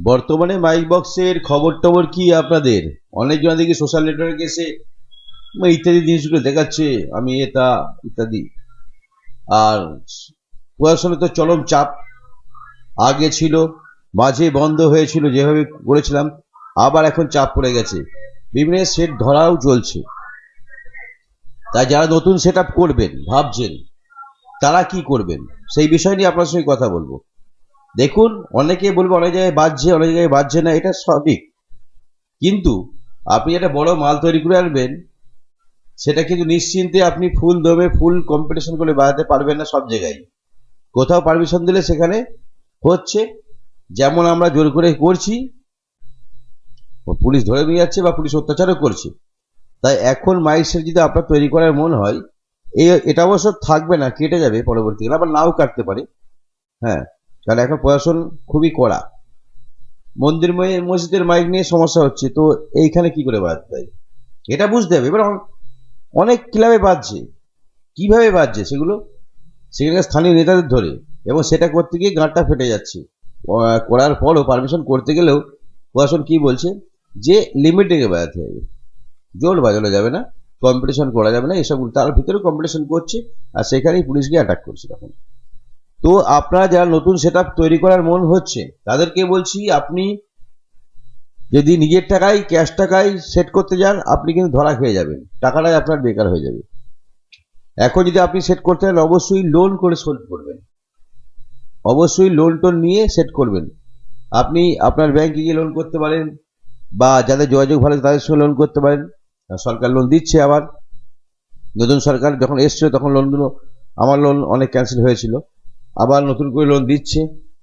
বর্তমানে মাইক বক্সের খবর টবর কি আপনাদের? অনেকজন দেখি সোশ্যাল নেটওয়ার্কে এসে ইত্যাদি জিনিসগুলো দেখাচ্ছে, আমি এটা ইত্যাদি। আর প্রশাসনে তো চরম চাপ আগে ছিল, মাঝে বন্ধ হয়েছিল যেভাবে করেছিলাম, আবার এখন চাপ পড়ে গেছে, বিভিন্ন সেট ধরাও চলছে। তাই যারা নতুন সেট আপ করবেন ভাবছেন তারা কি করবেন সেই বিষয় নিয়ে আপনার সঙ্গে কথা বলবো। দেখুন, অনেকে বলবে অনেক জায়গায় বাজছে, অনেক জায়গায় বাজছে না, এটা সঠিক। কিন্তু আপনি একটা বড় মাল তৈরি করে আনবেন, সেটা কিন্তু নিশ্চিন্তে আপনি ফুল দমে ফুল কম্পিটিশন করে বাজাতে পারবেন না সব জায়গায়। কোথাও পারমিশন দিলে সেখানে হচ্ছে, যেমন আমরা জোর করে করছি, পুলিশ ধরে নিয়ে যাচ্ছে বা পুলিশ অত্যাচারও করছে। তাই এখন মাইক যদি আপনার তৈরি করার মন হয়, এটা অবশ্য থাকবে না, কেটে যাবে পরবর্তীকালে, আবার নাও কাটতে পারে। হ্যাঁ, কারণ এখন প্রশাসন খুবই কড়া। মন্দির মসজিদের মাইক নিয়ে সমস্যা হচ্ছে, তো এইখানে কি করে বাজতে হয় এটা বুঝতে হবে। এবার অনেক ক্লাবে বাজছে, কিভাবে বাজছে সেগুলো সেখানকার স্থানীয় নেতাদের ধরে, এবং সেটা করতে গিয়ে গাঁটটা ফেটে যাচ্ছে। করার পরও পারমিশন করতে গেলেও প্রশাসন কি বলছে যে লিমিটে বাজাতে হবে, জোর বাজানো যাবে না, কম্পিটিশন করা যাবে না, এসব তার ভিতরে কম্পিটিশন করছে, আর সেখানেই পুলিশকে অ্যাটাক করছে তখন। তো আপনারা যারা নতুন সেট তৈরি করার মন হচ্ছে তাদেরকে বলছি, আপনি যদি নিজের টাকায় ক্যাশ টাকায় সেট করতে যান, আপনি কিন্তু ধরা খেয়ে যাবেন, টাকাটাই আপনার বেকার হয়ে যাবে। এখন যদি আপনি সেট করতে চান, অবশ্যই লোন করে সেট করবেন, অবশ্যই লোন টোন নিয়ে সেট করবেন। আপনি আপনার ব্যাংকে গিয়ে লোন করতে পারেন, বা যাদের যোগাযোগ ভালো তাদের সঙ্গে লোন করতে পারেন। সরকার লোন দিচ্ছে, আবার নতুন সরকার যখন এসছিল তখন লোনগুলো, আমার লোন অনেক ক্যান্সেল হয়েছিল, আবার নতুন করে লোন দিচ্ছে।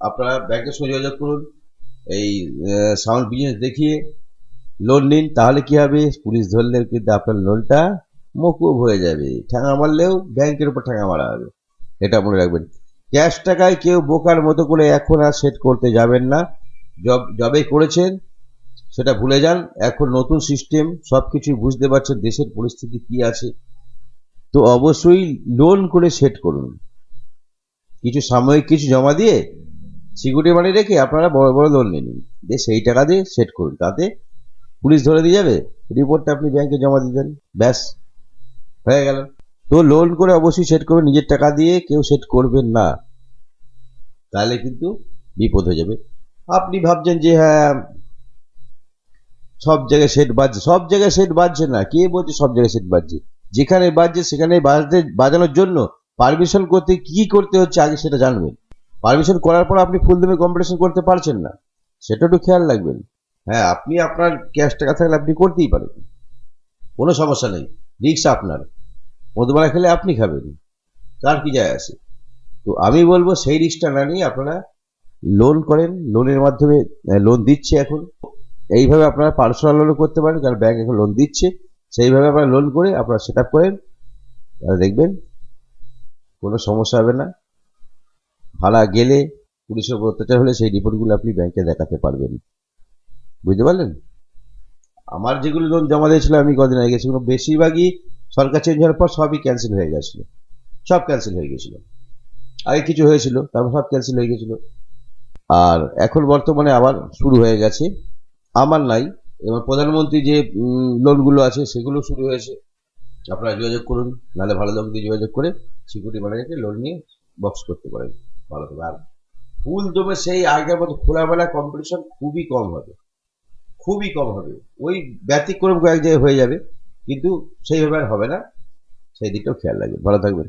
আপনারা ব্যাংকের সঙ্গে যোগাযোগ করুন, এই সাউন্ড বিজনেস দেখিয়ে লোন নিন, তাহলে কি হবে, পুলিশ ধরলে কিন্তু আপনার লোনটা মকুব হয়ে যাবে, ঠ্যাঙা মারলেও ব্যাংকের উপর ঠ্যাঙা মারা হবে, এটা মনে রাখবেন। ক্যাশ টাকায় কেউ বোকার মতো করে এখন আর সেট করতে যাবেন না, যবে করেছেন সেটা ভুলে যান। এখন নতুন সিস্টেম, সবকিছু বুঝতে পারছেন, দেশের পরিস্থিতি কি আছে, তো অবশ্যই লোন করে সেট করুন। কিছু সাময়িক কিছু জমা দিয়ে সিকিউরিটি মানি রেখে আপনারা বড় বড় লোন নিন, দিয়ে সেই টাকা দিয়ে সেট করুন, তাতে পুলিশ ধরে দিয়ে যাবে, রিপোর্টটা আপনি ব্যাংকে জমা দিয়ে দেন, ব্যাস হয়ে গেল। তো লোন করে অবশ্যই সেট করবেন, নিজের টাকা দিয়ে কেউ সেট করবেন না, তাহলে কিন্তু বিপদ হয়ে যাবে। আপনি ভাবছেন যে হ্যাঁ সব জায়গায় সেট বাজছে, সব জায়গায় সেট বাজছে না, কে বলছে সব জায়গায় সেট বাজছে? যেখানে বাজছে সেখানে বাজানোর জন্য পারমিশন করতে কি করতে হচ্ছে আগে সেটা জানবেন। পারমিশন করার পর আপনি ফুল দমে কম্পিটিশন করতে পারছেন না, সেটা একটু খেয়াল রাখবেন। হ্যাঁ, আপনি আপনার ক্যাশ টাকা থাকলে আপনি করতেই পারেন, কোনো সমস্যা নেই, রিস্ক আপনার, মধুমারা খেলে আপনি খাবেন, তার কি যায় আসে। তো আমি বলবো সেই রিস্কটা না নিয়ে আপনারা লোন করেন, লোনের মাধ্যমে লোন দিচ্ছে এখন, এইভাবে আপনারা পার্সোনাল লোনও করতে পারেন, কারণ ব্যাংক এখন লোন দিচ্ছে, সেইভাবে আপনারা লোন করে আপনারা সেট আপ করেন, তাহলে দেখবেন কোনো সমস্যা হবে না। ভাড়া গেলে, পুলিশের উপর অত্যাচার হলে সেই রিপোর্টগুলো আপনি ব্যাংকে দেখাতে পারবেন, বুঝতে পারলেন? আমার যেগুলো লোন জমা দিয়েছিল আমি কদিন আগে, সেগুলো বেশিরভাগই সরকার চেঞ্জ হওয়ার পর সবই ক্যান্সেল হয়ে গেছিল, সব ক্যান্সেল হয়ে গেছিল। আগে কিছু হয়েছিল, তারপর সব ক্যান্সেল হয়ে গেছিল, আর এখন বর্তমানে আবার শুরু হয়ে গেছে। আমার নাই, এবার প্রধানমন্ত্রী যে লোনগুলো আছে সেগুলো শুরু হয়েছে। আপনারা যোগাযোগ করুন, নাহলে ভালো লোক দিয়ে যোগাযোগ করে সিকিউরিটি মানি রেখে লোন নিয়ে বক্স করতে পারেন, ভালো হবে। আর ফুল দমে সেই আগের মতো খোলামেলা কম্পিটিশন খুবই কম হবে, খুবই কম হবে, ওই ব্যতিক্রম কয়েক জায়গায় হয়ে যাবে, কিন্তু সেইভাবে আর হবে না, সেই দিকটাও খেয়াল রাখবেন। ভালো থাকবেন।